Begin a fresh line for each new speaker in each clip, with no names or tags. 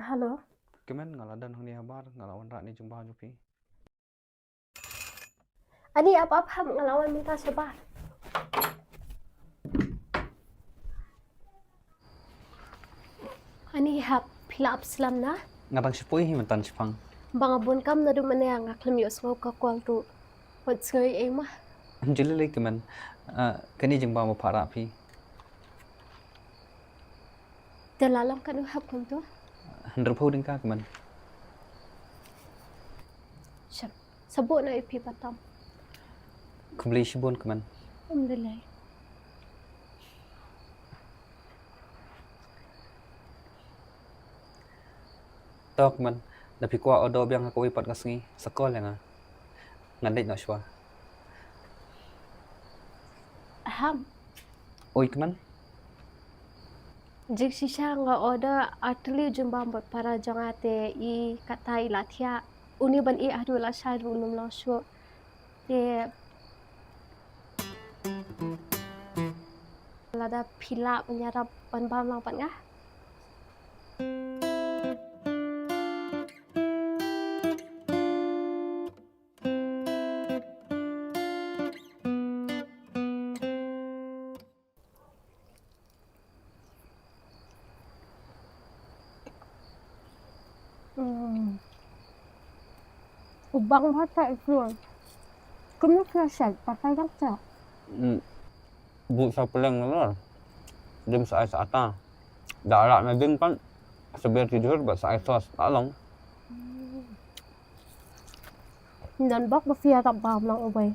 Halo.
Kemen ngaladan huni habar ngalawan rak ni jumpa jupi.
Ani apa-apa ngelawan minta sebar. Ani hap hilap selam na.
Ngatang sipui hi mentan sipang.
Bang abun kam na du mana yang ngaklim yos mau ka kwal tu. Wat soi ai mah.
Jili lagi kemen kini jumpa mau para pi.
Dalalam kan hap kam tu.
Nderpu dingka kemen.
Syap. Sebut na ipi patam.
Kembali sibun kemen.
Alhamdulillah.
Tok kemen. Tapi kuah odo biang aku ipat ngasngi sekolah nga. Ngadik nak syua.
Ham.
Oi kemen.
Jik sisa nga order atli jumpa para jangate I katai latia. Uni ban I adu la syadu num la syua. Lada pila menyarap ban-ban lang pat nga. Ubang mata itu. Kamu kerasa pakai daksa.
Bu sa peleng lor. Dim sa ais ata. Darak na din pan. Sebiar tidur ba sa ais sos along.
Dan bak bafia tak bam lang ubay.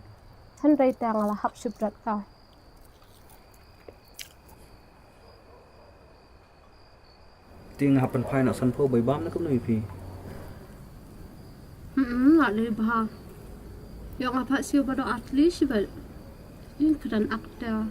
Tan ray tang ala hap subrat ka.
Ting hapan phai nak san pho bai bam na kum noi pi.
Nggak lebih bahang. Yang apa sih pada atlet sih bal. Ini kedan akta.